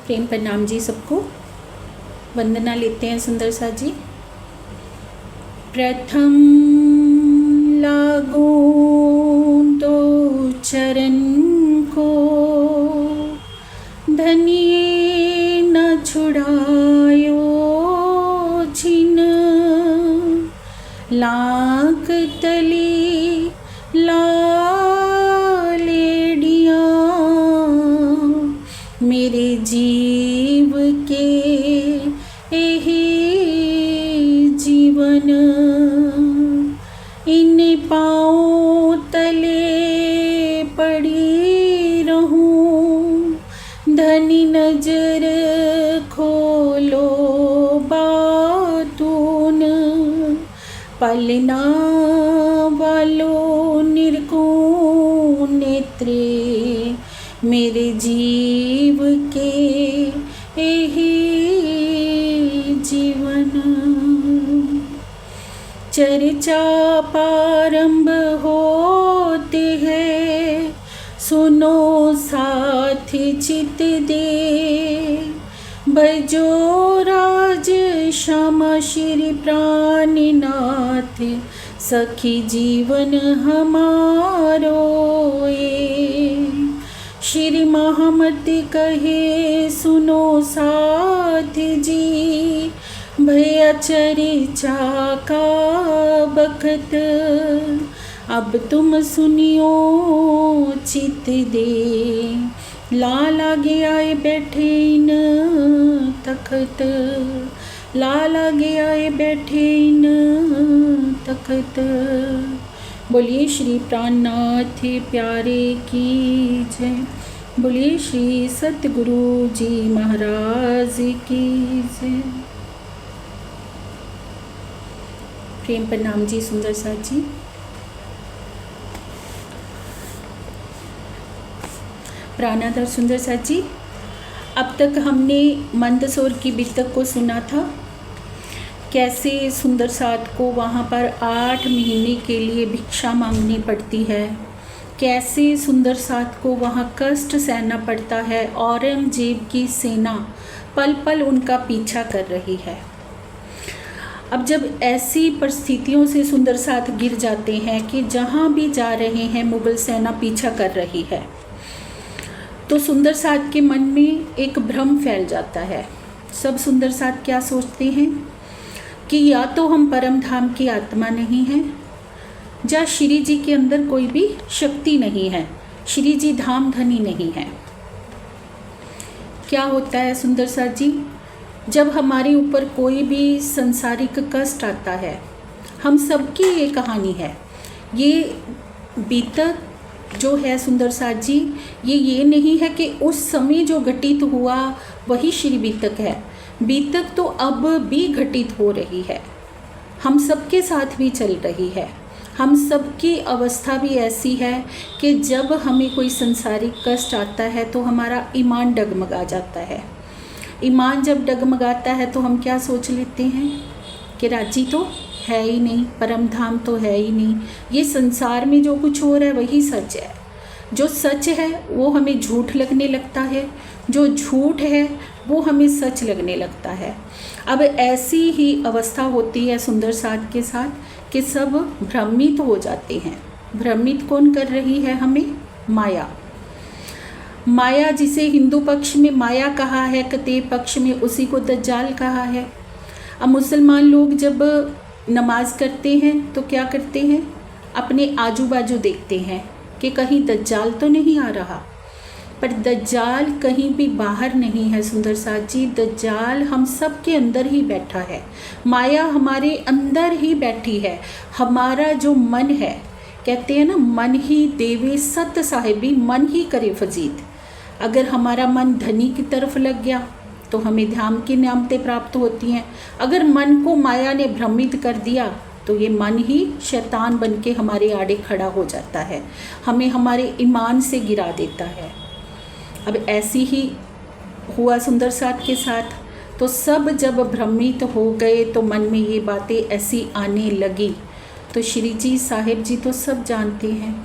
प्रेम प्रणाम जी सबको। वंदना लेते हैं सुंदर सा जी। प्रथम लागू तो चरण को, धनिये न छुड़ायो छिन। लाख तली लालेडिया, मेरे जीव के यही जीवन। इन पाँव तले पड़ी रहूं, धनी नजर खोलो बातून। पलना वालों निरखूं नेत्रे, मेरे जीव के यही जीवन। चर्चा प्रारंभ होते है, सुनो साथ चित दे। भजो राज श्यामा श्री प्राणनाथ, सखी जीवन हमारो ये। श्री महामति कहे सुनो साथ जी, भैया चर्चा का बखत। अब तुम सुनियो चित दे, लाल आगे आए बैठे इन तखत। लाल आगे आए बैठे इन तखत। बोलिए श्री प्राणनाथ प्यारे की जय। बोलिए श्री सतगुरु जी महाराज की जय। प्रेम प्रणाम जी सुंदर सा जी। प्राणाधर सुंदर सा जी। अब तक हमने मंदसौर की बितक को सुना था, कैसे सुंदर साथ को वहाँ पर 8 महीने के लिए भिक्षा मांगनी पड़ती है, कैसे सुंदर साथ को वहाँ कष्ट सहना पड़ता है। औरंगजेब की सेना पल पल उनका पीछा कर रही है। अब जब ऐसी परिस्थितियों से सुंदर साथ गिर जाते हैं कि जहाँ भी जा रहे हैं मुगल सेना पीछा कर रही है, तो सुंदर साथ के मन में एक भ्रम फैल जाता है। सब सुंदर साथ क्या सोचते हैं कि या तो हम परम धाम की आत्मा नहीं हैं, या श्री जी के अंदर कोई भी शक्ति नहीं है, श्री जी धाम धनी नहीं है। क्या होता है सुंदर साथ जी, जब हमारे ऊपर कोई भी संसारिक कष्ट आता है, हम सबकी ये कहानी है, ये बीतक जो है सुंदर साथ जी, ये नहीं है कि उस समय जो घटित हुआ वही श्री बीतक है। बीतक तो अब भी घटित हो रही है, हम सबके साथ भी चल रही है। हम सबकी अवस्था भी ऐसी है कि जब हमें कोई संसारिक कष्ट आता है तो हमारा ईमान डगमगा जाता है। ईमान जब डगमगाता है तो हम क्या सोच लेते हैं कि राजी तो है ही नहीं, परम धाम तो है ही नहीं, ये संसार में जो कुछ हो रहा है वही सच है। जो सच है वो हमें झूठ लगने लगता है, जो झूठ है वो हमें सच लगने लगता है। अब ऐसी ही अवस्था होती है सुंदर साथ के साथ कि सब भ्रमित हो जाते हैं। भ्रमित कौन कर रही है हमें? माया। माया जिसे हिंदू पक्ष में माया कहा है, कतेब पक्ष में उसी को दज्जाल कहा है। अब मुसलमान लोग जब नमाज करते हैं तो क्या करते हैं, अपने आजू बाजू देखते हैं कि कहीं दज्जाल तो नहीं आ रहा, पर दज्जाल कहीं भी बाहर नहीं है सुंदर साथ जी। दज्जाल हम सब के अंदर ही बैठा है, माया हमारे अंदर ही बैठी है। हमारा जो मन है, कहते हैं ना, मन ही देवे सत साहिबी, मन ही करे फजीत। अगर हमारा मन धनी की तरफ लग गया तो हमें ध्यान की नियामतें प्राप्त होती हैं। अगर मन को माया ने भ्रमित कर दिया तो ये मन ही शैतान बन के हमारे आड़े खड़ा हो जाता है, हमें हमारे ईमान से गिरा देता है। अब ऐसी ही हुआ सुंदर साथ के साथ। तो सब जब भ्रमित हो गए तो मन में ये बातें ऐसी आने लगी। तो श्री जी साहिब जी तो सब जानते हैं,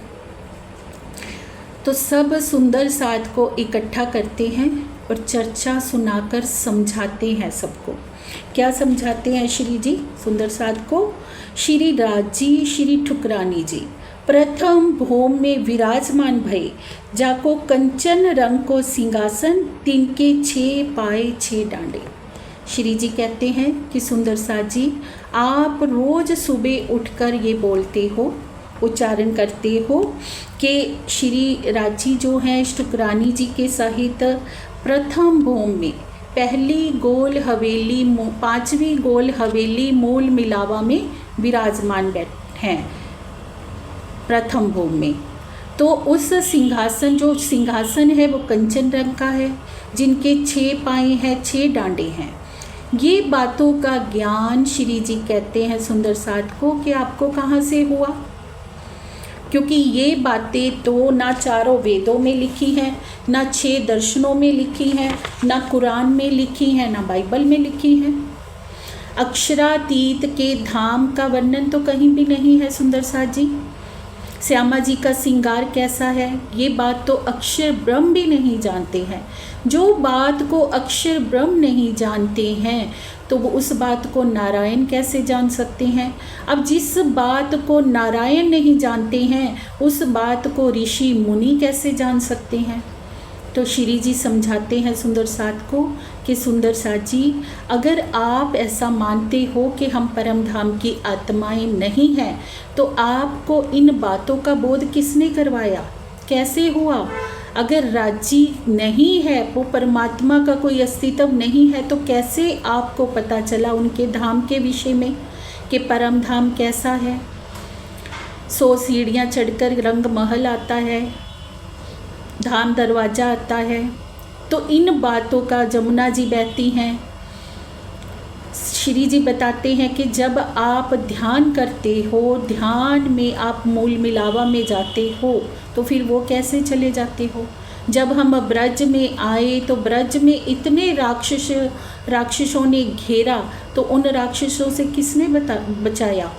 तो सब सुंदर साथ को इकट्ठा करते हैं और चर्चा सुनाकर समझाते हैं सबको। क्या समझाते हैं श्री जी सुंदर साध को? श्री राजी श्री ठुकरानी जी प्रथम भोम में विराजमान भये, जाको कंचन रंग को सिंहासन, तिनके 6 पाए 6 डांडे। श्री जी कहते हैं कि सुंदर साध जी आप रोज़ सुबह उठकर ये बोलते हो, उच्चारण करते हो कि श्री राजी जो हैं ठुकरानी जी के सहित प्रथम भोम में पहली गोल हवेली 5वीं गोल हवेली मूल मिलावा में विराजमान हैं प्रथम भोम में। तो उस सिंहासन, जो सिंहासन है वो कंचन रंग का है, जिनके 6 पाए हैं 6 डांडे हैं। ये बातों का ज्ञान श्री जी कहते हैं सुंदर साध को कि आपको कहाँ से हुआ, क्योंकि ये बातें तो ना चारों वेदों में लिखी हैं, ना 6 दर्शनों में लिखी हैं, ना कुरान में लिखी हैं, ना बाइबल में लिखी हैं। अक्षरातीत के धाम का वर्णन तो कहीं भी नहीं है सुंदर साध जी। श्यामा जी का श्रृंगार कैसा है, ये बात तो अक्षर ब्रह्म भी नहीं जानते हैं। जो बात को अक्षर ब्रह्म नहीं जानते हैं तो वो उस बात को नारायण कैसे जान सकते हैं? अब जिस बात को नारायण नहीं जानते हैं उस बात को ऋषि मुनि कैसे जान सकते हैं? तो श्री जी समझाते हैं सुंदर साध को कि सुंदर साध जी अगर आप ऐसा मानते हो कि हम परम धाम की आत्माएं नहीं हैं तो आपको इन बातों का बोध किसने करवाया, कैसे हुआ? अगर राजी नहीं है, वो परमात्मा का कोई अस्तित्व नहीं है, तो कैसे आपको पता चला उनके धाम के विषय में कि परम धाम कैसा है? 100 सीढ़ियाँ चढ़कर रंग महल आता है, धाम दरवाज़ा आता है। तो इन बातों का जमुना जी बहती हैं। श्री जी बताते हैं कि जब आप ध्यान करते हो, ध्यान में आप मूल मिलावा में जाते हो तो फिर वो कैसे चले जाते हो? जब हम ब्रज में आए तो ब्रज में इतने राक्षसों ने घेरा, तो उन राक्षसों से किसने बचाया?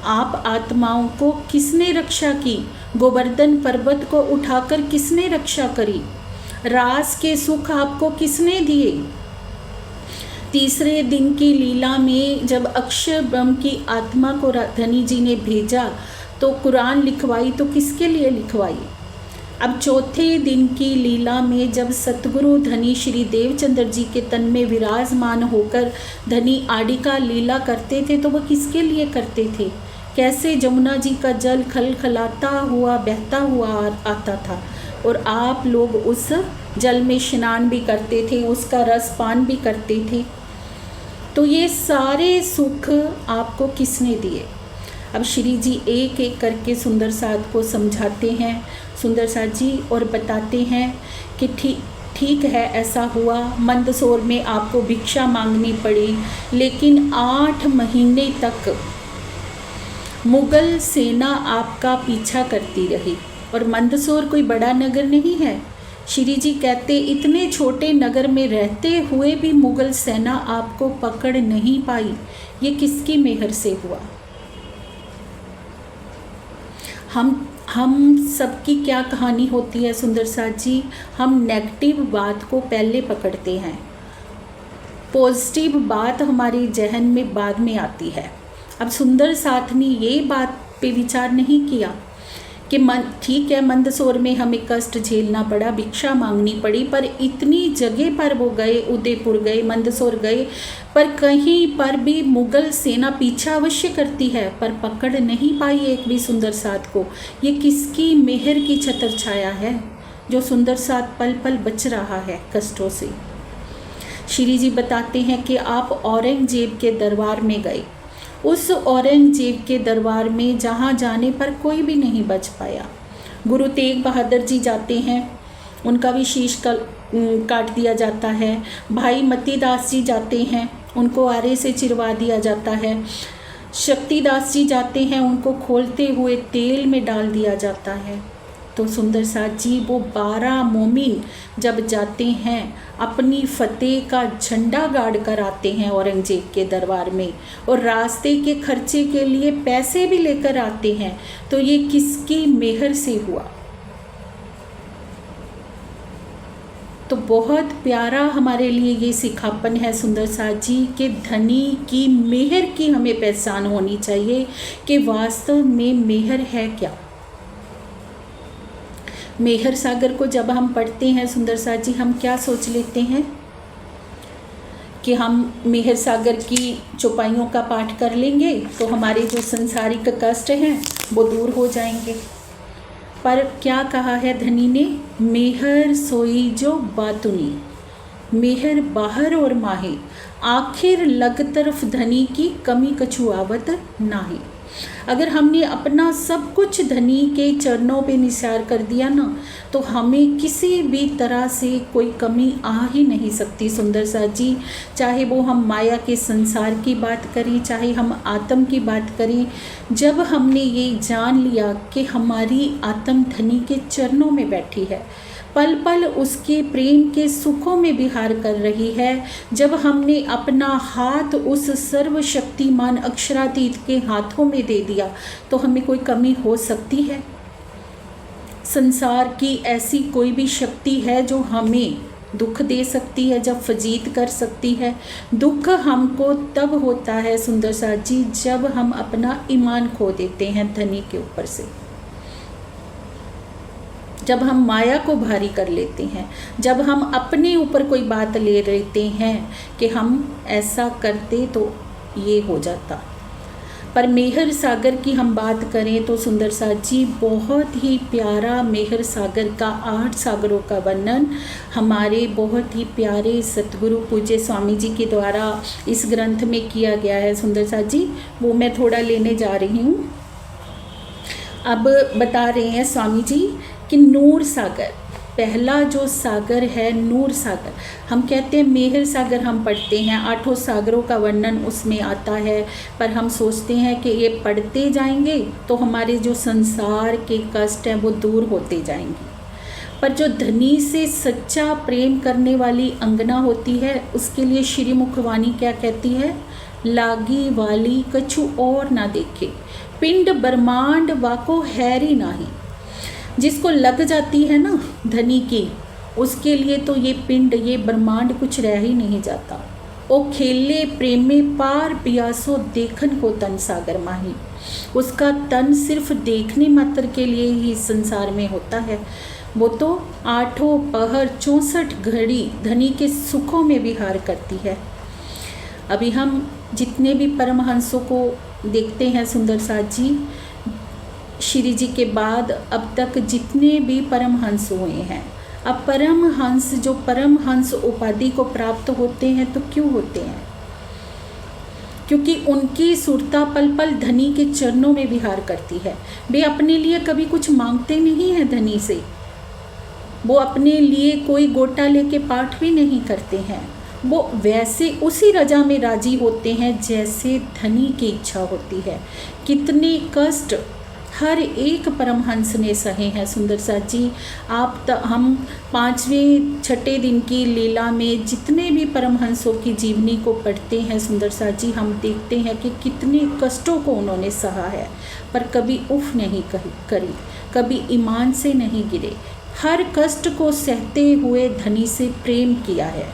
आप आत्माओं को किसने रक्षा की? गोवर्धन पर्वत को उठाकर किसने रक्षा करी? रास के सुख आपको किसने दिए? तीसरे दिन की लीला में जब अक्षर ब्रह्म की आत्मा को धनी जी ने भेजा तो कुरान लिखवाई, तो किसके लिए लिखवाई? अब चौथे दिन की लीला में जब सतगुरु धनी श्री देवचंद्र जी के तन में विराजमान होकर धनी आडिका लीला करते थे तो वह किसके लिए करते थे? कैसे जमुना जी का जल खलखलाता हुआ बहता हुआ आता था और आप लोग उस जल में स्नान भी करते थे, उसका रस पान भी करते थे। तो ये सारे सुख आपको किसने दिए? अब श्री जी एक एक करके सुंदर साध को समझाते हैं सुंदर साध जी, और बताते हैं कि ठीक है ऐसा हुआ, मंदसौर में आपको भिक्षा मांगनी पड़ी, लेकिन 8 महीने तक मुगल सेना आपका पीछा करती रही। और मंदसौर कोई बड़ा नगर नहीं है। श्री जी कहते इतने छोटे नगर में रहते हुए भी मुगल सेना आपको पकड़ नहीं पाई। ये किसकी मेहर से हुआ? हम सबकी क्या कहानी होती है सुंदर साध जी? हम नेगेटिव बात को पहले पकड़ते हैं, पॉजिटिव बात हमारी जहन में बाद में आती है। अब सुंदर साध ने ये बात पे विचार नहीं किया कि ठीक है मंदसौर में हमें कष्ट झेलना पड़ा, भिक्षा मांगनी पड़ी, पर इतनी जगह पर वो गए, उदयपुर गए, मंदसौर गए, पर कहीं पर भी मुगल सेना पीछा अवश्य करती है पर पकड़ नहीं पाई एक भी सुंदर साध को। ये किसकी मेहर की छत्र छाया है जो सुंदर साध पल पल बच रहा है कष्टों से? श्री जी बताते हैं कि आप औरंगजेब के दरबार में गए, उस औरंगजेब के दरबार में जहाँ जाने पर कोई भी नहीं बच पाया। गुरु तेग बहादुर जी जाते हैं, उनका भी शीश काट दिया जाता है। भाई मतीदास जी जाते हैं, उनको आरे से चिरवा दिया जाता है। शक्तिदास जी जाते हैं, उनको खोलते हुए तेल में डाल दिया जाता है। तो सुंदर साध जी वो 12 मोमिन जब जाते हैं अपनी फतेह का झंडा गाड़ कर आते हैं औरंगजेब के दरबार में, और रास्ते के खर्चे के लिए पैसे भी लेकर आते हैं, तो ये किसकी मेहर से हुआ? तो बहुत प्यारा हमारे लिए ये सिखापन है सुंदर साथ जी कि धनी की मेहर की हमें पहचान होनी चाहिए कि वास्तव में मेहर है क्या। मेहर सागर को जब हम पढ़ते हैं सुंदर साथ जी, हम क्या सोच लेते हैं कि हम मेहर सागर की चौपाइयों का पाठ कर लेंगे तो हमारे जो संसारिक कष्ट हैं वो दूर हो जाएंगे। पर क्या कहा है धनी ने, मेहर सोई जो बातुनी, मेहर बाहर और माहे, आखिर लग तरफ धनी की कमी कछु आवत नाही। अगर हमने अपना सब कुछ धनी के चरणों पे निसार कर दिया ना, तो हमें किसी भी तरह से कोई कमी आ ही नहीं सकती सुंदर सा जी। चाहे वो हम माया के संसार की बात करें, चाहे हम आत्म की बात करें, जब हमने ये जान लिया कि हमारी आत्म धनी के चरणों में बैठी है, पल पल उसके प्रेम के सुखों में विहार कर रही है, जब हमने अपना हाथ उस सर्वशक्तिमान अक्षरातीत के हाथों में दे दिया, तो हमें कोई कमी हो सकती है? संसार की ऐसी कोई भी शक्ति है जो हमें दुख दे सकती है, जब फजीत कर सकती है? दुख हमको तब होता है सुंदर सा जी, जब हम अपना ईमान खो देते हैं धनी के ऊपर से, जब हम माया को भारी कर लेते हैं, जब हम अपने ऊपर कोई बात ले लेते हैं कि हम ऐसा करते तो ये हो जाता। पर मेहर सागर की हम बात करें तो सुंदर सा जी, बहुत ही प्यारा मेहर सागर का 8 सागरों का वर्णन हमारे बहुत ही प्यारे सतगुरु पूज्य स्वामी जी के द्वारा इस ग्रंथ में किया गया है सुंदर सा जी। वो मैं थोड़ा लेने जा रही हूँ। अब बता रहे हैं स्वामी जी कि नूर सागर, पहला जो सागर है नूर सागर, हम कहते हैं मेहर सागर हम पढ़ते हैं, 8 सागरों का वर्णन उसमें आता है, पर हम सोचते हैं कि ये पढ़ते जाएंगे तो हमारे जो संसार के कष्ट हैं वो दूर होते जाएंगे। पर जो धनी से सच्चा प्रेम करने वाली अंगना होती है, उसके लिए श्री मुखवाणी क्या कहती है, लागी वाली कछु और ना देखे, पिंड ब्रह्मांड वाको हैरी नाही। जिसको लग जाती है ना धनी की, उसके लिए तो ये पिंड ये ब्रह्मांड कुछ रह ही नहीं जाता। ओ खेले प्रेम में पार पियासो देखन को तन सागर माही। उसका तन सिर्फ देखने मात्र के लिए ही संसार में होता है। वो तो 8 पहर 64 घड़ी धनी के सुखों में विहार करती है। अभी हम जितने भी परमहंसों को देखते हैं सुंदर साथ जी, श्री जी के बाद अब तक जितने भी परमहंस हुए हैं, अब परमहंस जो परमहंस उपाधि को प्राप्त होते हैं तो क्यों होते हैं? क्योंकि उनकी सुरता पल पल धनी के चरणों में विहार करती है। वे अपने लिए कभी कुछ मांगते नहीं हैं धनी से, वो अपने लिए कोई गोटा लेके पाठ भी नहीं करते हैं, वो वैसे उसी रजा में राजी होते हैं जैसे धनी की इच्छा होती है। कितने कष्ट हर एक परमहंस ने सहे हैं सुंदर सा जी। हम 5वें 6ठे दिन की लीला में जितने भी परमहंसों की जीवनी को पढ़ते हैं सुंदर सा जी, हम देखते हैं कि कितने कष्टों को उन्होंने सहा है, पर कभी उफ नहीं करी, कभी ईमान से नहीं गिरे, हर कष्ट को सहते हुए धनी से प्रेम किया है,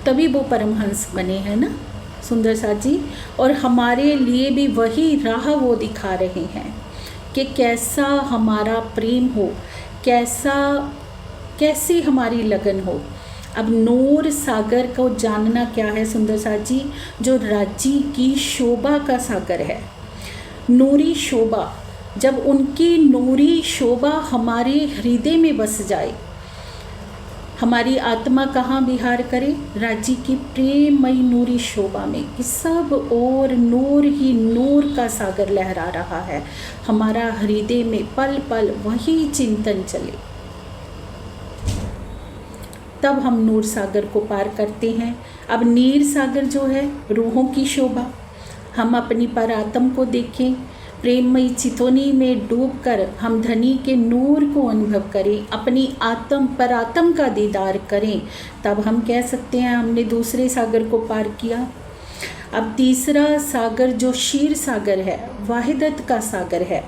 तभी वो परमहंस बने हैं ना सुंदर सा जी। और हमारे लिए भी वही राह वो दिखा रहे हैं कि कैसा हमारा प्रेम हो, कैसी हमारी लगन हो। अब नूर सागर को जानना क्या है सुंदर सा जी, जो राज्य की शोभा का सागर है, नूरी शोभा। जब उनकी नूरी शोभा हमारे हृदय में बस जाए, हमारी आत्मा कहाँ विहार करे, राज्य की प्रेममयी नूरी शोभा में, कि सब और नूर ही नूर का सागर लहरा रहा है, हमारा हृदय में पल पल वही चिंतन चले, तब हम नूर सागर को पार करते हैं। अब नीर सागर जो है रूहों की शोभा, हम अपनी परात्म को देखें, प्रेममयी चितौनी में डूबकर हम धनी के नूर को अनुभव करें, अपनी आत्म परात्म का दीदार करें, तब हम कह सकते हैं हमने दूसरे सागर को पार किया। अब तीसरा सागर जो क्षीर सागर है, वाहिदत का सागर है,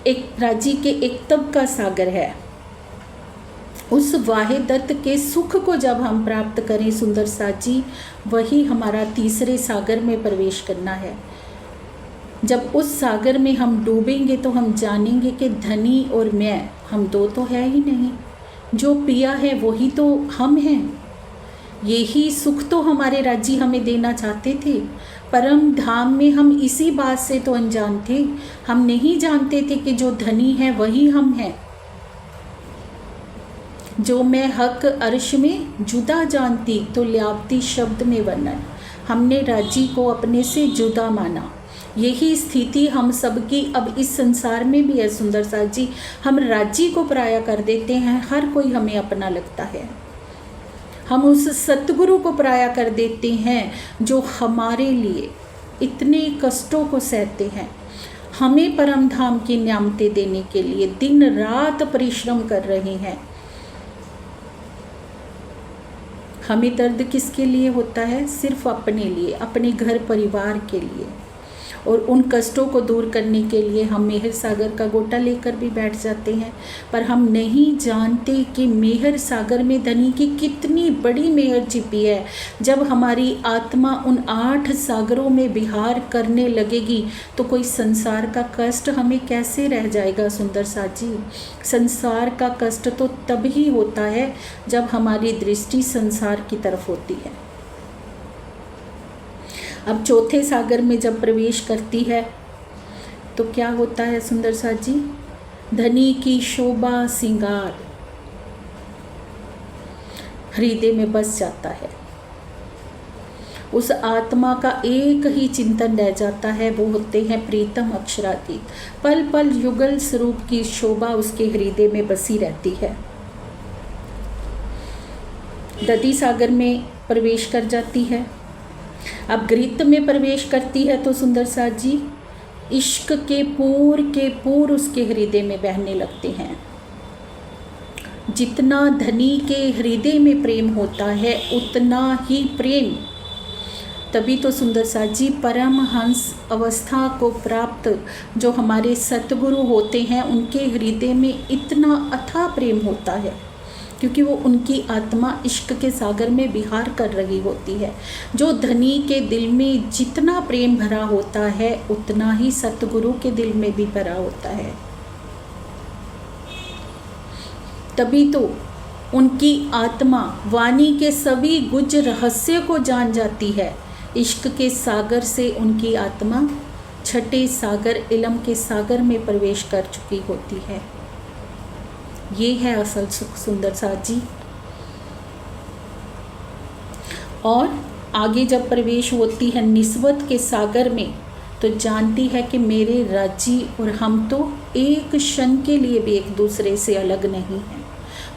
एक राज्य के एकतब का सागर है, उस वाहेदत्त के सुख को जब हम प्राप्त करें सुंदर साथ जी, वही हमारा तीसरे सागर में प्रवेश करना है। जब उस सागर में हम डूबेंगे तो हम जानेंगे कि धनी और मैं, हम दो तो है ही नहीं, जो पिया है वही तो हम हैं। यही सुख तो हमारे राज्य हमें देना चाहते थे। परम धाम में हम इसी बात से तो अनजान थे, हम नहीं जानते थे कि जो धनी है वही हम हैं। जो मैं हक अर्श में जुदा जानती तो ल्यावती शब्द में वर्णन, हमने राज्य को अपने से जुदा माना। यही स्थिति हम सबकी अब इस संसार में भी है सुंदर साथ जी। हम राज्य को पराया कर देते हैं, हर कोई हमें अपना लगता है। हम उस सतगुरु को पराया कर देते हैं जो हमारे लिए इतने कष्टों को सहते हैं, हमें परम धाम की न्यामतें देने के लिए दिन रात परिश्रम कर रहे हैं। हमें दर्द किसके लिए होता है? सिर्फ अपने लिए, अपने घर परिवार के लिए। और उन कष्टों को दूर करने के लिए हम मेहर सागर का गोटा लेकर भी बैठ जाते हैं, पर हम नहीं जानते कि मेहर सागर में धनी की कितनी बड़ी मेहर छिपी है। जब हमारी आत्मा उन 8 सागरों में विहार करने लगेगी तो कोई संसार का कष्ट हमें कैसे रह जाएगा सुंदर साथ जी। संसार का कष्ट तो तभी होता है जब हमारी दृष्टि संसार की तरफ होती है। अब चौथे सागर में जब प्रवेश करती है तो क्या होता है सुंदर साथ जी? धनी की शोभा सिंगार हृदय में बस जाता है। उस आत्मा का एक ही चिंतन रह जाता है, वो होते हैं प्रीतम अक्षरातीत। पल पल युगल स्वरूप की शोभा उसके हृदय में बसी रहती है। दधी सागर में प्रवेश कर जाती है। अब गृत में प्रवेश करती है तो सुंदर साथ जी इश्क के पूर उसके हृदय में बहने लगते हैं। जितना धनी के हृदय में प्रेम होता है उतना ही प्रेम, तभी तो सुंदर साथ जी परमहंस अवस्था को प्राप्त जो हमारे सतगुरु होते हैं उनके हृदय में इतना अथाह प्रेम होता है, क्योंकि वो उनकी आत्मा इश्क के सागर में विहार कर रही होती है। जो धनी के दिल में जितना प्रेम भरा होता है उतना ही सतगुरु के दिल में भी भरा होता है। तभी तो उनकी आत्मा वाणी के सभी गुज रहस्य को जान जाती है। इश्क के सागर से उनकी आत्मा छठे सागर इलम के सागर में प्रवेश कर चुकी होती है। ये है असल सुख सुंदर साथ जी। और आगे जब प्रवेश होती है निस्वत के सागर में तो जानती है कि मेरे राज्य और हम तो एक क्षण के लिए भी एक दूसरे से अलग नहीं हैं।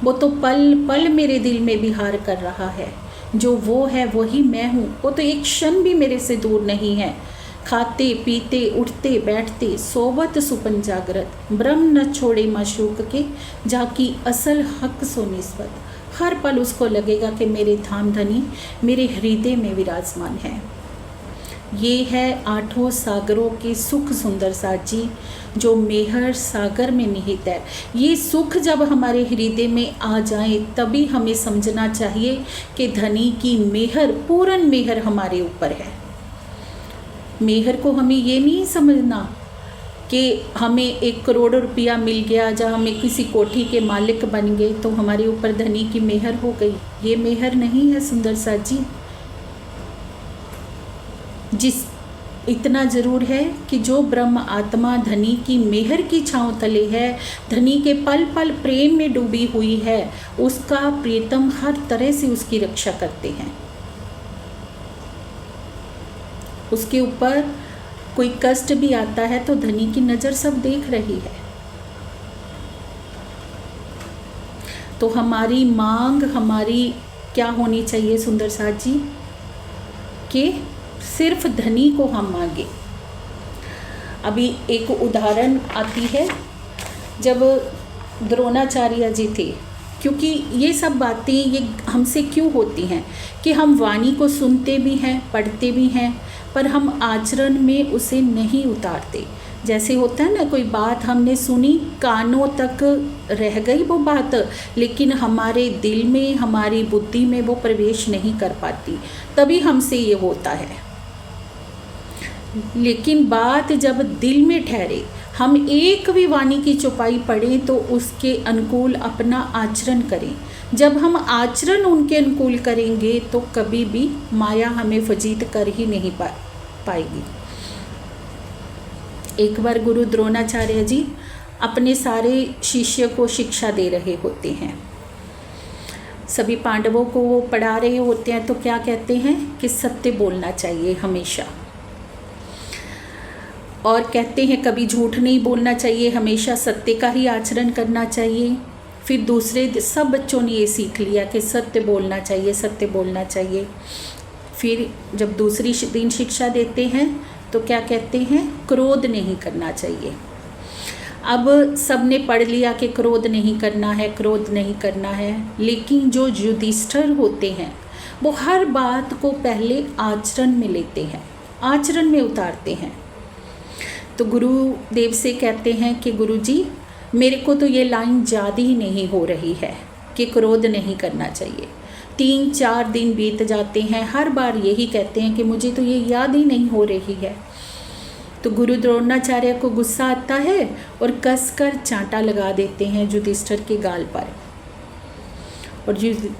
वो तो पल पल मेरे दिल में विहार कर रहा है। जो वो है वही मैं हूँ। वो तो एक क्षण भी मेरे से दूर नहीं है। खाते पीते उठते बैठते सोवत सुपन जागृत, ब्रह्म न छोड़े माशूक के, जाकी असल हक सो निस्बत। हर पल उसको लगेगा कि मेरे धाम धनी मेरे हृदय में विराजमान है। ये है 8 सागरों के सुख सुंदर साथ जी, जो मेहर सागर में निहित है। ये सुख जब हमारे हृदय में आ जाए तभी हमें समझना चाहिए कि धनी की मेहर, पूर्ण मेहर हमारे ऊपर है। मेहर को हमें ये नहीं समझना कि हमें 1 करोड़ रुपया मिल गया, जब हमें किसी कोठी के मालिक बन गए तो हमारे ऊपर धनी की मेहर हो गई। ये मेहर नहीं है सुंदर साथ जी। जिस इतना जरूर है कि जो ब्रह्म आत्मा धनी की मेहर की छांव तले है, धनी के पल पल प्रेम में डूबी हुई है, उसका प्रीतम हर तरह से उसकी रक्षा करते हैं। उसके ऊपर कोई कष्ट भी आता है तो धनी की नज़र सब देख रही है। तो हमारी मांग हमारी क्या होनी चाहिए सुंदर साथ जी, कि सिर्फ धनी को हम मांगे। अभी एक उदाहरण आती है, जब द्रोणाचार्य जी थे, क्योंकि ये सब बातें ये हमसे क्यों होती हैं कि हम वाणी को सुनते भी हैं, पढ़ते भी हैं, पर हम आचरण में उसे नहीं उतारते। जैसे होता है ना, कोई बात हमने सुनी, कानों तक रह गई वो बात, लेकिन हमारे दिल में, हमारी बुद्धि में वो प्रवेश नहीं कर पाती, तभी हमसे ये होता है। लेकिन बात जब दिल में ठहरे, हम एक भी वाणी की चौपाई पढ़ें तो उसके अनुकूल अपना आचरण करें। जब हम आचरण उनके अनुकूल करेंगे तो कभी भी माया हमें फजीत कर ही नहीं पाएगी। एक बार गुरु द्रोणाचार्य जी अपने सारे शिष्य को शिक्षा दे रहे होते हैं, सभी पांडवों को वो पढ़ा रहे होते हैं, तो क्या कहते हैं कि सत्य बोलना चाहिए हमेशा, और कहते हैं कभी झूठ नहीं बोलना चाहिए, हमेशा सत्य का ही आचरण करना चाहिए। फिर दूसरे सब बच्चों ने ये सीख लिया कि सत्य बोलना चाहिए, सत्य बोलना चाहिए। फिर जब दूसरी दिन शिक्षा देते हैं तो क्या कहते हैं, क्रोध नहीं करना चाहिए। अब सब ने पढ़ लिया कि क्रोध नहीं करना है, क्रोध नहीं करना है, लेकिन जो युधिष्ठिर होते हैं वो हर बात को पहले आचरण में लेते हैं, आचरण में उतारते हैं। तो गुरुदेव से कहते हैं कि गुरुजी, मेरे को तो ये लाइन याद ही नहीं हो रही है कि क्रोध नहीं करना चाहिए। 3-4 दिन बीत जाते हैं, हर बार यही कहते हैं कि मुझे तो ये याद ही नहीं हो रही है। तो गुरु द्रोणाचार्य को गुस्सा आता है और कसकर चांटा लगा देते हैं युधिष्ठिर के गाल पर, और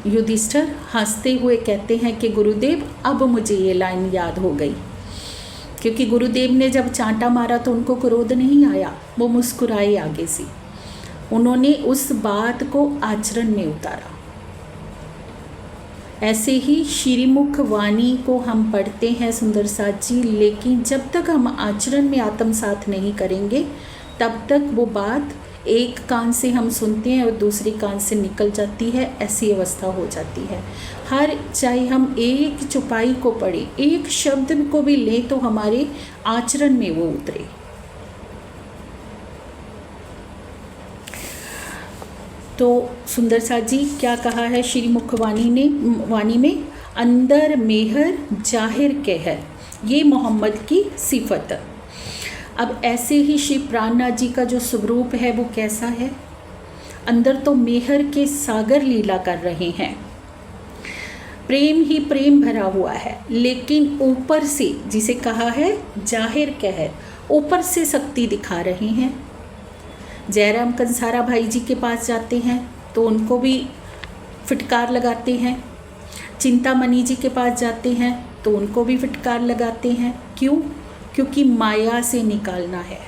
युधिष्ठिर हंसते हुए कहते हैं कि गुरुदेव, अब मुझे ये लाइन याद हो गई। क्योंकि गुरुदेव ने जब चांटा मारा तो उनको क्रोध नहीं आया, वो मुस्कुराए आगे से, उन्होंने उस बात को आचरण में उतारा। ऐसे ही श्रीमुख वाणी को हम पढ़ते हैं सुंदर साथ जी, लेकिन जब तक हम आचरण में आत्मसात नहीं करेंगे तब तक वो बात एक कान से हम सुनते हैं और दूसरे कान से निकल जाती है, ऐसी अवस्था हो जाती है। चाहे हम एक चौपाई को पढ़ें, एक शब्द को भी लें तो हमारे आचरण में वो उतरे। तो सुंदर साथ जी क्या कहा है श्रीमुख वाणी में, अंदर मेहर जाहिर कहर, ये मोहम्मद की सिफत। अब ऐसे ही श्री प्राणनाथ जी का जो स्वरूप है वो कैसा है, अंदर तो मेहर के सागर लीला कर रहे हैं, प्रेम ही प्रेम भरा हुआ है, लेकिन ऊपर से, जिसे कहा है जाहिर कहर, ऊपर से शक्ति दिखा रहे हैं। जयराम कंसारा भाई जी के पास जाते हैं तो उनको भी फटकार लगाते हैं, चिंतामणि जी के पास जाते हैं तो उनको भी फटकार लगाते हैं। क्यों? क्योंकि माया से निकालना है।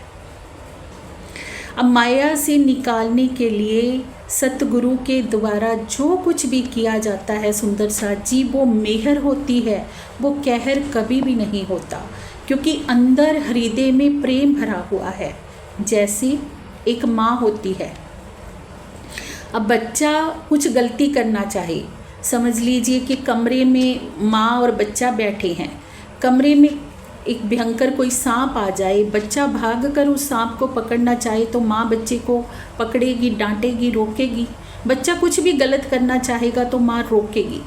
अब माया से निकालने के लिए सतगुरु के द्वारा जो कुछ भी किया जाता है सुंदर साथ जी, वो मेहर होती है, वो कहर कभी भी नहीं होता, क्योंकि अंदर हृदय में प्रेम भरा हुआ है। जैसे एक माँ होती है, अब बच्चा कुछ गलती करना चाहे, समझ लीजिए कि कमरे में माँ और बच्चा बैठे हैं, कमरे में एक भयंकर कोई सांप आ जाए, बच्चा भागकर उस सांप को पकड़ना चाहे तो माँ बच्चे को पकड़ेगी, डांटेगी, रोकेगी। बच्चा कुछ भी गलत करना चाहेगा तो माँ रोकेगी।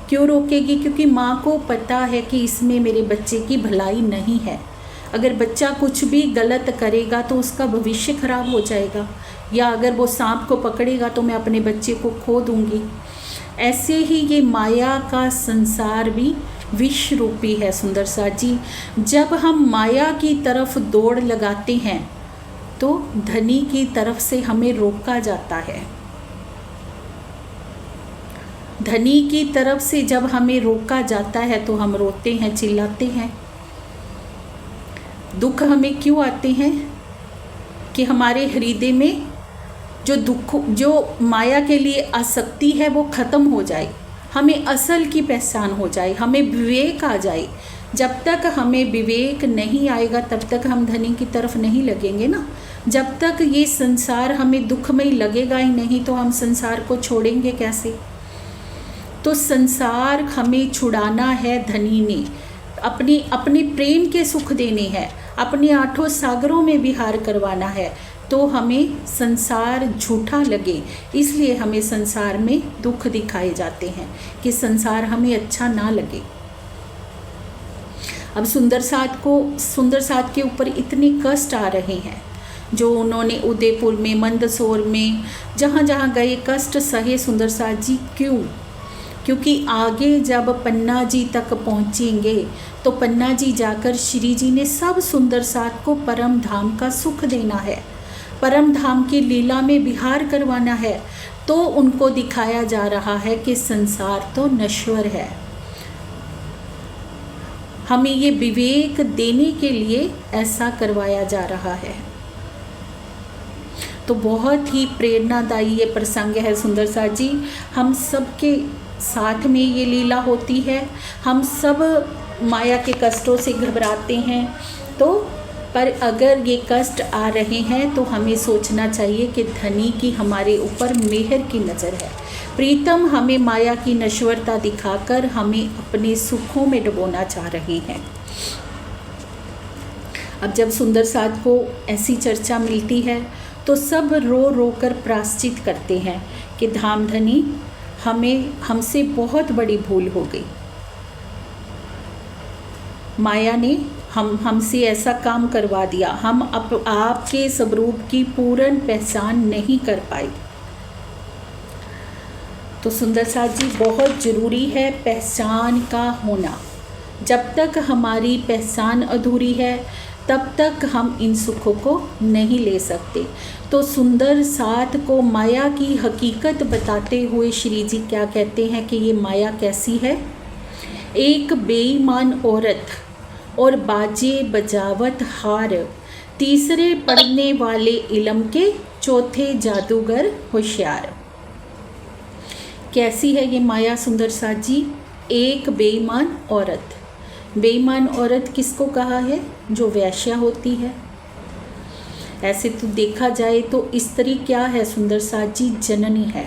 क्यों रोकेगी? क्योंकि माँ को पता है कि इसमें मेरे बच्चे की भलाई नहीं है। अगर बच्चा कुछ भी गलत करेगा तो उसका भविष्य खराब हो जाएगा, या अगर वो सांप को पकड़ेगा तो मैं अपने बच्चे को खो दूंगी। ऐसे ही ये माया का संसार भी विष रूपी है सुंदर साथ जी। जब हम माया की तरफ दौड़ लगाते हैं तो धनी की तरफ से हमें रोका जाता है। धनी की तरफ से जब हमें रोका जाता है तो हम रोते हैं, चिल्लाते हैं। दुख हमें क्यों आते हैं? कि हमारे हृदय में जो दुख, जो माया के लिए आसक्ति है वो ख़त्म हो जाए, हमें असल की पहचान हो जाए, हमें विवेक आ जाए। जब तक हमें विवेक नहीं आएगा तब तक हम धनी की तरफ नहीं लगेंगे ना। जब तक ये संसार हमें दुखमय लगेगा ही नहीं तो हम संसार को छोड़ेंगे कैसे? तो संसार हमें छुड़ाना है धनी ने, अपने प्रेम के सुख देने हैं, अपने 8 सागरों में विहार करवाना है। तो हमें संसार झूठा लगे, इसलिए हमें संसार में दुख दिखाए जाते हैं कि संसार हमें अच्छा ना लगे। अब सुंदर साथ के ऊपर इतने कष्ट आ रहे हैं, जो उन्होंने उदयपुर में, मंदसौर में, जहाँ जहाँ गए कष्ट सहे सुंदर साथ जी। क्यों? क्योंकि आगे जब पन्ना जी तक पहुँचेंगे तो पन्ना जी जाकर श्री जी ने सब सुंदर साथ को परम धाम का सुख देना है, परम धाम की लीला में विहार करवाना है। तो उनको दिखाया जा रहा है कि संसार तो नश्वर है। हमें ये विवेक देने के लिए ऐसा करवाया जा रहा है। तो बहुत ही प्रेरणादायी ये प्रसंग है सुंदर साथ जी। हम सबके साथ में ये लीला होती है। हम सब माया के कष्टों से घबराते हैं, तो पर अगर ये कष्ट आ रहे हैं तो हमें सोचना चाहिए कि धनी की हमारे ऊपर मेहर की नज़र है। प्रीतम हमें माया की नश्वरता दिखाकर हमें अपने सुखों में डुबोना चाह रहे हैं। अब जब सुंदर साथ को ऐसी चर्चा मिलती है तो सब रो रो कर प्रायश्चित करते हैं कि धामधनी हमसे बहुत बड़ी भूल हो गई। माया ने हमसे ऐसा काम करवा दिया, हम आपके स्वरूप की पूर्ण पहचान नहीं कर पाए। तो सुंदर साथ जी, बहुत ज़रूरी है पहचान का होना। जब तक हमारी पहचान अधूरी है तब तक हम इन सुखों को नहीं ले सकते। तो सुंदर साथ को माया की हकीकत बताते हुए श्री जी क्या कहते हैं कि ये माया कैसी है। एक बेईमान औरत और बाजे बजावत हार, तीसरे पढ़ने वाले इल्म के, चौथे जादूगर होशियार। कैसी है ये माया सुंदर साथ जी? एक बेईमान औरत। बेईमान औरत किसको कहा है? जो वेश्या होती है। ऐसे तो देखा जाए तो स्त्री क्या है सुंदर साथ जी? जननी है।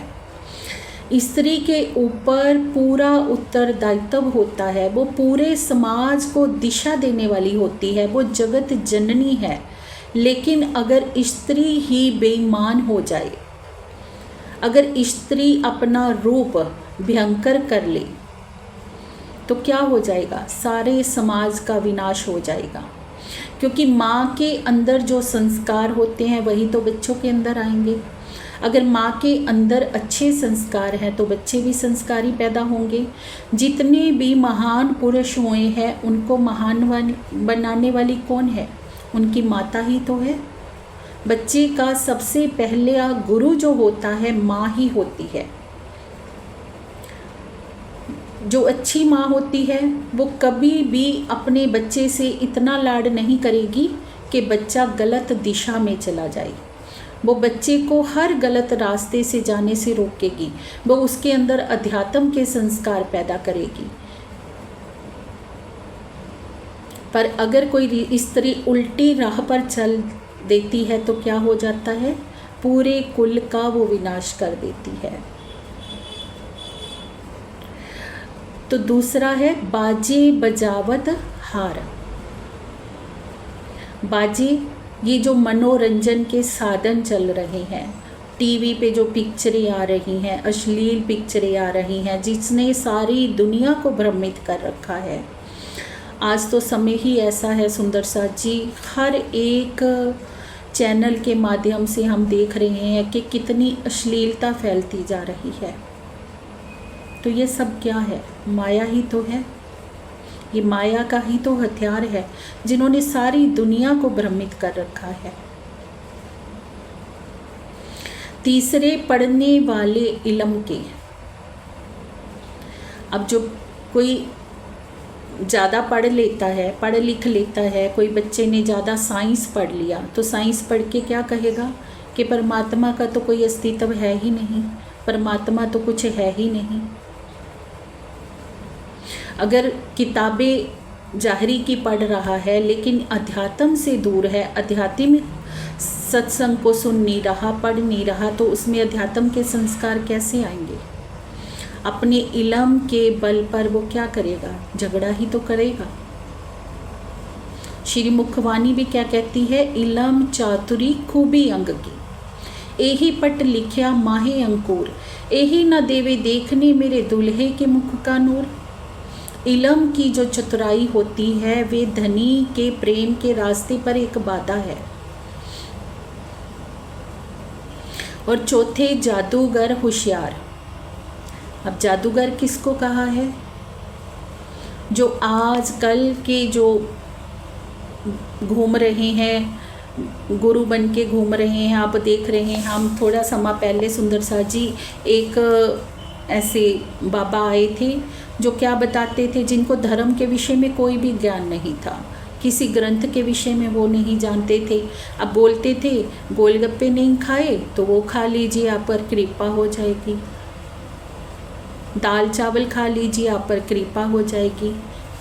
स्त्री के ऊपर पूरा उत्तरदायित्व होता है, वो पूरे समाज को दिशा देने वाली होती है, वो जगत जननी है। लेकिन अगर स्त्री ही बेईमान हो जाए, अगर स्त्री अपना रूप भयंकर कर ले तो क्या हो जाएगा? सारे समाज का विनाश हो जाएगा। क्योंकि माँ के अंदर जो संस्कार होते हैं वही तो बच्चों के अंदर आएंगे। अगर माँ के अंदर अच्छे संस्कार हैं तो बच्चे भी संस्कारी पैदा होंगे। जितने भी महान पुरुष हुए हैं उनको महान बनाने वाली कौन है? उनकी माता ही तो है। बच्चे का सबसे पहले गुरु जो होता है माँ ही होती है। जो अच्छी माँ होती है वो कभी भी अपने बच्चे से इतना लाड नहीं करेगी कि बच्चा गलत दिशा में चला जाए। वो बच्चे को हर गलत रास्ते से जाने से रोकेगी, वो उसके अंदर अध्यात्म के संस्कार पैदा करेगी। पर अगर कोई स्त्री उल्टी राह पर चल देती है तो क्या हो जाता है? पूरे कुल का वो विनाश कर देती है। तो दूसरा है बाजे बजावत हार। बाजे, ये जो मनोरंजन के साधन चल रहे हैं, टीवी पे जो पिक्चरें आ रही हैं, अश्लील पिक्चरें आ रही हैं, जिसने सारी दुनिया को भ्रमित कर रखा है। आज तो समय ही ऐसा है सुंदर साथ जी, हर एक चैनल के माध्यम से हम देख रहे हैं कि कितनी अश्लीलता फैलती जा रही है। तो ये सब क्या है? माया ही तो है। ये माया का ही तो हथियार है जिन्होंने सारी दुनिया को भ्रमित कर रखा है। तीसरे पढ़ने वाले इल्म के। अब जो कोई ज़्यादा पढ़ लेता है, पढ़ लिख लेता है, कोई बच्चे ने ज़्यादा साइंस पढ़ लिया तो साइंस पढ़ के क्या कहेगा कि परमात्मा का तो कोई अस्तित्व है ही नहीं, परमात्मा तो कुछ है ही नहीं। अगर किताबें जाहरी की पढ़ रहा है लेकिन अध्यात्म से दूर है, आध्यात्मिक सत्संग को सुन नहीं रहा, पढ़ नहीं रहा, तो उसमें अध्यात्म के संस्कार कैसे आएंगे? अपने इल्म के बल पर वो क्या करेगा? झगड़ा ही तो करेगा। श्री मुखवाणी भी क्या कहती है? इल्म चातुरी खूबी अंग की, एही पट लिखिया माहे अंकुर, एही न देवे देखने मेरे दुल्हे के मुख का नूर। इलम की जो चतुराई होती है वे धनी के प्रेम के रास्ते पर एक बाधा है। और चौथे, जादूगर होशियार। अब जादूगर किसको कहा है? जो आजकल के जो घूम रहे हैं, गुरु बन के घूम रहे हैं, आप देख रहे हैं। हम थोड़ा समय पहले सुंदर सा जी एक ऐसे बाबा आए थे जो क्या बताते थे, जिनको धर्म के विषय में कोई भी ज्ञान नहीं था, किसी ग्रंथ के विषय में वो नहीं जानते थे। अब बोलते थे गोलगप्पे नहीं खाए तो वो खा लीजिए, आप पर कृपा हो जाएगी। दाल चावल खा लीजिए, आप पर कृपा हो जाएगी।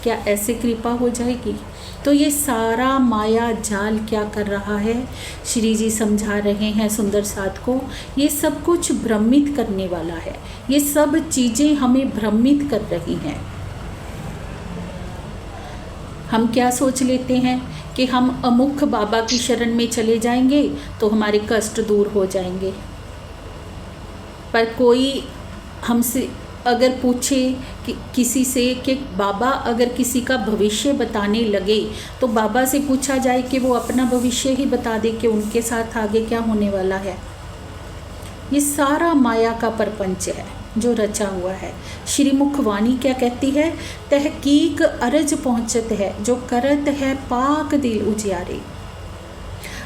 क्या ऐसे कृपा हो जाएगी? तो ये सारा माया जाल क्या कर रहा है? श्री जी समझा रहे हैं सुंदर साथ को, ये सब कुछ भ्रमित करने वाला है। ये सब चीज़ें हमें भ्रमित कर रही हैं। हम क्या सोच लेते हैं कि हम अमुख बाबा की शरण में चले जाएंगे तो हमारे कष्ट दूर हो जाएंगे। पर कोई हमसे अगर पूछे कि किसी से कि बाबा अगर किसी का भविष्य बताने लगे तो बाबा से पूछा जाए कि वो अपना भविष्य ही बता दे कि उनके साथ आगे क्या होने वाला है। ये सारा माया का प्रपंच है जो रचा हुआ है। श्रीमुख वाणी क्या कहती है? तहकीक अरज पहुँचत है, जो करत है पाक दिल उजियारे।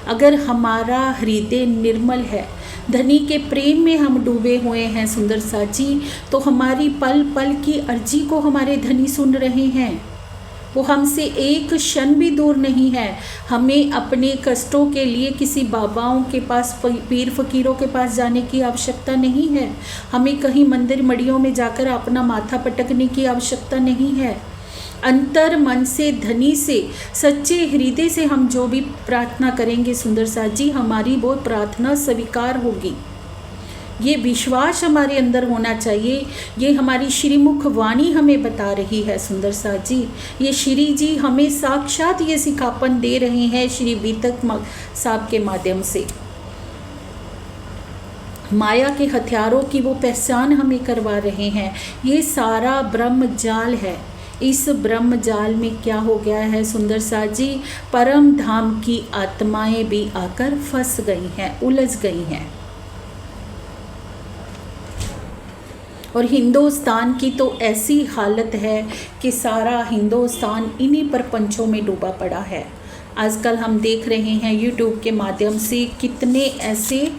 अगर हमारा हृदय निर्मल है, धनी के प्रेम में हम डूबे हुए हैं सुंदर सा जी, तो हमारी पल पल की अर्जी को हमारे धनी सुन रहे हैं। वो हमसे एक क्षण भी दूर नहीं है। हमें अपने कष्टों के लिए किसी बाबाओं के पास, पीर फकीरों के पास जाने की आवश्यकता नहीं है। हमें कहीं मंदिर मड़ियों में जाकर अपना माथा पटकने की आवश्यकता नहीं है। अंतर मन से, धनी से, सच्चे हृदय से हम जो भी प्रार्थना करेंगे सुंदर सा जी, हमारी वो प्रार्थना स्वीकार होगी। ये विश्वास हमारे अंदर होना चाहिए। ये हमारी श्रीमुख वाणी हमें बता रही है सुंदर सा जी। ये श्री जी हमें साक्षात ये सिखापन दे रहे हैं श्री बीतक साहब के माध्यम से। माया के हथियारों की वो पहचान हमें करवा रहे हैं। ये सारा ब्रह्म जाल है। इस ब्रह्म जाल में क्या हो गया है सुंदर सा जी? परम धाम की आत्माएं भी आकर फंस गई हैं, उलझ गई हैं। और हिंदुस्तान की तो ऐसी हालत है कि सारा हिंदुस्तान इन्हीं प्रपंचों में डूबा पड़ा है। आजकल हम देख रहे हैं यूट्यूब के माध्यम से कितने ऐसे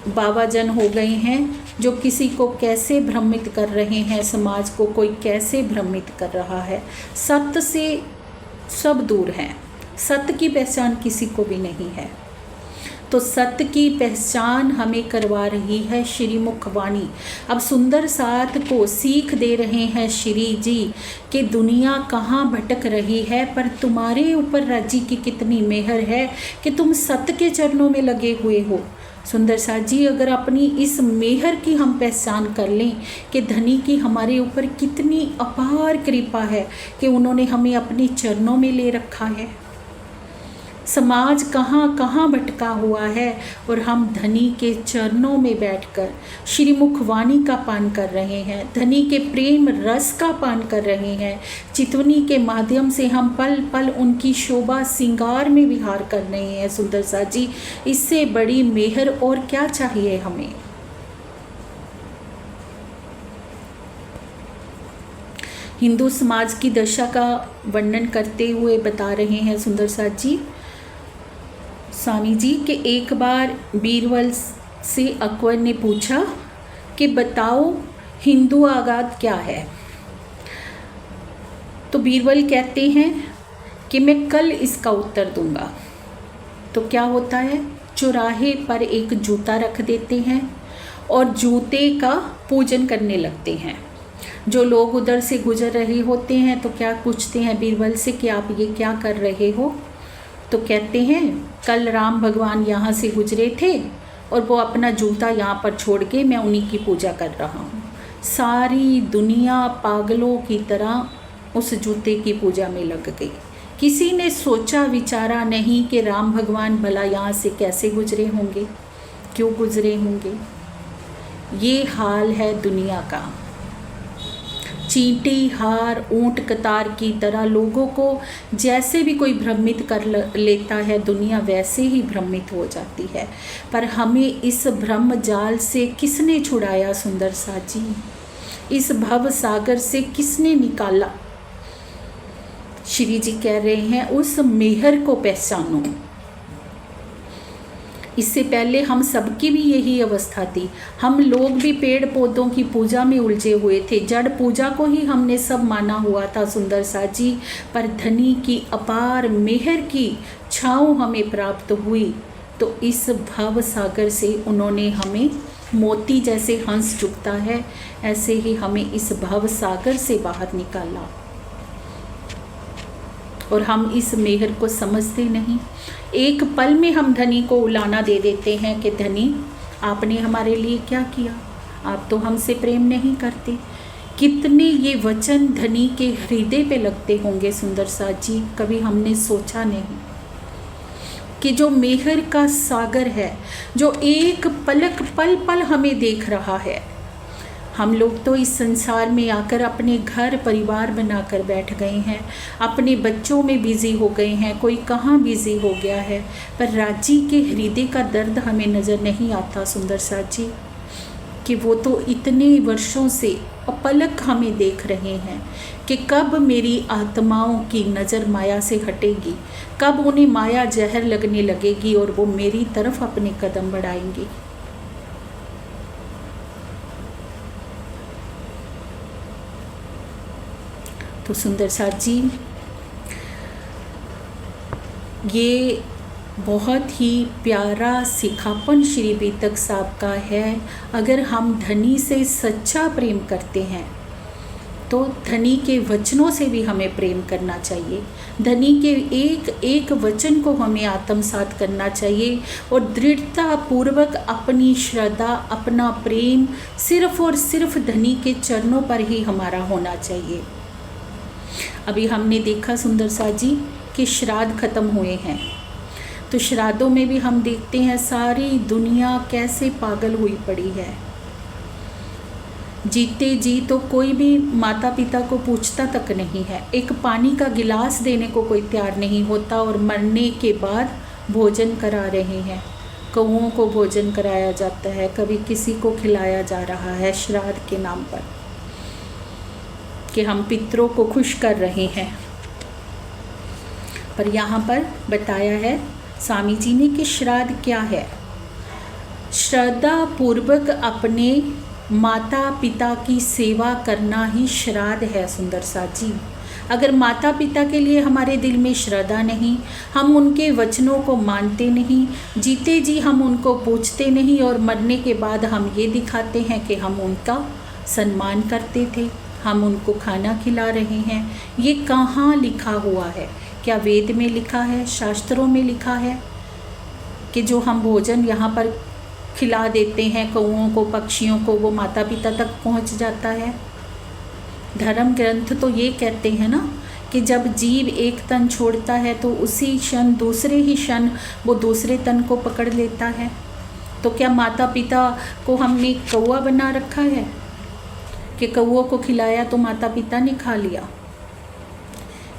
बाबाजन हो गए हैं जो किसी को कैसे भ्रमित कर रहे हैं, समाज को कोई कैसे भ्रमित कर रहा है। सत्य से सब दूर हैं, सत्य की पहचान किसी को भी नहीं है। तो सत्य की पहचान हमें करवा रही है श्रीमुख वाणी। अब सुंदर साथ को सीख दे रहे हैं श्री जी कि दुनिया कहाँ भटक रही है, पर तुम्हारे ऊपर राज्य की कितनी मेहर है कि तुम सत्य के चरणों में लगे हुए हो। सुंदर सा जी अगर अपनी इस मेहर की हम पहचान कर लें कि धनी की हमारे ऊपर कितनी अपार कृपा है कि उन्होंने हमें अपने चरणों में ले रखा है। समाज कहाँ कहाँ भटका हुआ है और हम धनी के चरणों में बैठकर श्रीमुख वाणी का पान कर रहे हैं, धनी के प्रेम रस का पान कर रहे हैं। चितवनी के माध्यम से हम पल पल उनकी शोभा श्रृंगार में विहार कर रहे हैं सुंदर सा जी। इससे बड़ी मेहर और क्या चाहिए हमें? हिंदू समाज की दशा का वर्णन करते हुए बता रहे हैं सुंदर सा जी स्वामी जी कि एक बार बीरबल से अकबर ने पूछा कि बताओ हिंदू आगात क्या है। तो बीरबल कहते हैं कि मैं कल इसका उत्तर दूंगा। तो क्या होता है, चौराहे पर एक जूता रख देते हैं और जूते का पूजन करने लगते हैं। जो लोग उधर से गुजर रहे होते हैं तो क्या पूछते हैं बीरबल से कि आप ये क्या कर रहे हो। तो कहते हैं कल राम भगवान यहाँ से गुजरे थे और वो अपना जूता यहाँ पर छोड़ के मैं उन्हीं की पूजा कर रहा हूँ। सारी दुनिया पागलों की तरह उस जूते की पूजा में लग गई। किसी ने सोचा विचारा नहीं कि राम भगवान भला यहाँ से कैसे गुजरे होंगे, क्यों गुजरे होंगे। ये हाल है दुनिया का। चींटी हार ऊंट कतार की तरह लोगों को जैसे भी कोई भ्रमित कर लेता है, दुनिया वैसे ही भ्रमित हो जाती है। पर हमें इस भ्रम जाल से किसने छुड़ाया सुंदर सा जी? इस भव सागर से किसने निकाला? श्री जी कह रहे हैं उस मेहर को पहचानो। इससे पहले हम सबकी भी यही अवस्था थी। हम लोग भी पेड़ पौधों की पूजा में उलझे हुए थे, जड़ पूजा को ही हमने सब माना हुआ था सुंदर सा जी। पर धनी की अपार मेहर की छाँव हमें प्राप्त हुई, तो इस भव सागर से उन्होंने हमें, मोती जैसे हंस चुकता है ऐसे ही हमें इस भव सागर से बाहर निकाला। और हम इस मेहर को समझते नहीं। एक पल में हम धनी को उलाना दे देते हैं कि धनी आपने हमारे लिए क्या किया, आप तो हमसे प्रेम नहीं करते। कितने ये वचन धनी के हृदय पे लगते होंगे सुंदर सा जी, कभी हमने सोचा नहीं कि जो मेहर का सागर है, जो एक पलक पल पल हमें देख रहा है। हम लोग तो इस संसार में आकर अपने घर परिवार बनाकर बैठ गए हैं, अपने बच्चों में बिजी हो गए हैं, कोई कहाँ बिजी हो गया है। पर राजी के हृदय का दर्द हमें नज़र नहीं आता सुंदर सा जी, कि वो तो इतने वर्षों से अपलक हमें देख रहे हैं कि कब मेरी आत्माओं की नज़र माया से हटेगी, कब उन्हें माया जहर लगने लगेगी और वो मेरी तरफ अपने कदम बढ़ाएंगे। तो सुंदर सा जी, ये बहुत ही प्यारा सिखापन श्री बीतक साहब का है। अगर हम धनी से सच्चा प्रेम करते हैं तो धनी के वचनों से भी हमें प्रेम करना चाहिए। धनी के एक एक वचन को हमें आत्मसात करना चाहिए और दृढ़ता पूर्वक अपनी श्रद्धा, अपना प्रेम सिर्फ और सिर्फ धनी के चरणों पर ही हमारा होना चाहिए। अभी हमने देखा सुंदर सा जी कि श्राद्ध खत्म हुए हैं, तो श्राद्धों में भी हम देखते हैं सारी दुनिया कैसे पागल हुई पड़ी है। जीते जी तो कोई भी माता पिता को पूछता तक नहीं है, एक पानी का गिलास देने को कोई तैयार नहीं होता, और मरने के बाद भोजन करा रहे हैं। कौओं को भोजन कराया जाता है, कभी किसी को खिलाया जा रहा है श्राद्ध के नाम पर कि हम पितरों को खुश कर रहे हैं। पर यहाँ पर बताया है स्वामी जी ने कि श्राद्ध क्या है। श्रद्धा पूर्वक अपने माता पिता की सेवा करना ही श्राद्ध है सुंदर सा जी। अगर माता पिता के लिए हमारे दिल में श्रद्धा नहीं, हम उनके वचनों को मानते नहीं, जीते जी हम उनको पूछते नहीं और मरने के बाद हम ये दिखाते हैं कि हम उनका सम्मान करते थे, हम उनको खाना खिला रहे हैं, ये कहाँ लिखा हुआ है? क्या वेद में लिखा है, शास्त्रों में लिखा है कि जो हम भोजन यहाँ पर खिला देते हैं कौओं को, पक्षियों को, वो माता पिता तक पहुँच जाता है? धर्म ग्रंथ तो ये कहते हैं ना कि जब जीव एक तन छोड़ता है तो उसी क्षण दूसरे ही क्षण वो दूसरे तन को पकड़ लेता है। तो क्या माता पिता को हमने कौआ बना रखा है कि कौओं को खिलाया तो माता पिता ने खा लिया?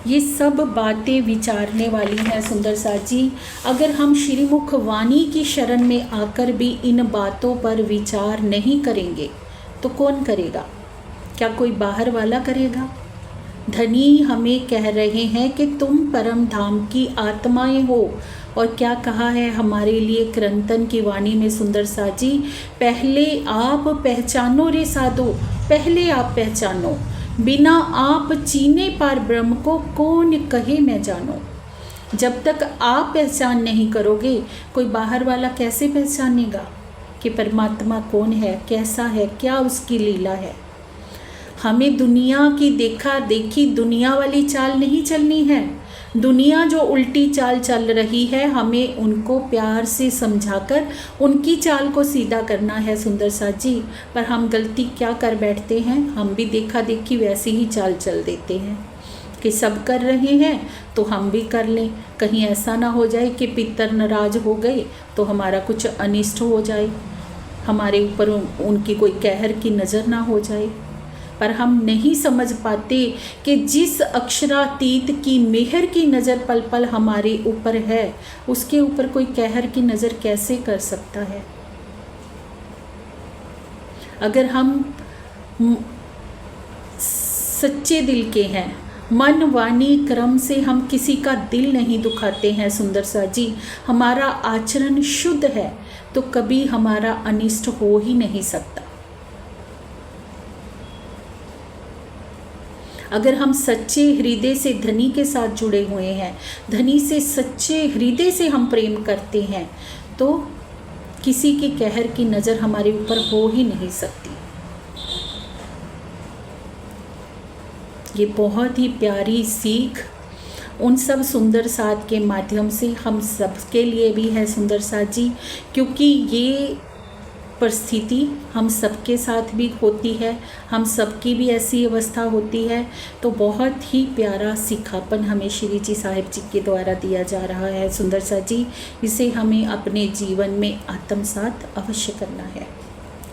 ये सब बातें विचारने वाली हैं सुंदर सा जी। अगर हम श्रीमुख वाणी की शरण में आकर भी इन बातों पर विचार नहीं करेंगे तो कौन करेगा? क्या कोई बाहर वाला करेगा? धनी हमें कह रहे हैं कि तुम परम धाम की आत्माएं हो। और क्या कहा है हमारे लिए क्रंतन की वाणी में सुंदर सा जी? पहले आप पहचानो रे साधो, पहले आप पहचानो, बिना आप चीने पार ब्रह्म को कौन कहे मैं जानो। जब तक आप पहचान नहीं करोगे, कोई बाहर वाला कैसे पहचानेगा कि परमात्मा कौन है, कैसा है, क्या उसकी लीला है। हमें दुनिया की देखा देखी दुनिया वाली चाल नहीं चलनी है। दुनिया जो उल्टी चाल चल रही है, हमें उनको प्यार से समझाकर उनकी चाल को सीधा करना है सुंदर सा जी। पर हम गलती क्या कर बैठते हैं, हम भी देखा देखी वैसी ही चाल चल देते हैं कि सब कर रहे हैं तो हम भी कर लें। कहीं ऐसा ना हो जाए कि पितर नाराज हो गए तो हमारा कुछ अनिष्ट हो जाए, हमारे ऊपर उनकी कोई कहर की नज़र ना हो जाए। पर हम नहीं समझ पाते कि जिस अक्षरातीत की मेहर की नज़र पल पल हमारे ऊपर है, उसके ऊपर कोई कहर की नज़र कैसे कर सकता है। अगर हम सच्चे दिल के हैं, मन वाणी क्रम से हम किसी का दिल नहीं दुखाते हैं सुंदर सा जी, हमारा आचरण शुद्ध है, तो कभी हमारा अनिष्ट हो ही नहीं सकता। अगर हम सच्चे हृदय से धनी के साथ जुड़े हुए हैं, धनी से सच्चे हृदय से हम प्रेम करते हैं, तो किसी की कहर की नज़र हमारे ऊपर हो ही नहीं सकती। ये बहुत ही प्यारी सीख उन सब सुंदर साथ के माध्यम से हम सबके लिए भी है सुंदर साथ जी, क्योंकि ये परिस्थिति हम सबके साथ भी होती है, हम सबकी भी ऐसी अवस्था होती है। तो बहुत ही प्यारा सिखापन हमें श्री जी साहिब जी के द्वारा दिया जा रहा है सुंदर सा जी, इसे हमें अपने जीवन में आत्मसात अवश्य करना है।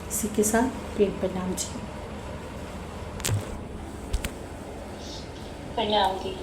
इसी के साथ प्रेम प्रणाम जी। प्रणाम जी।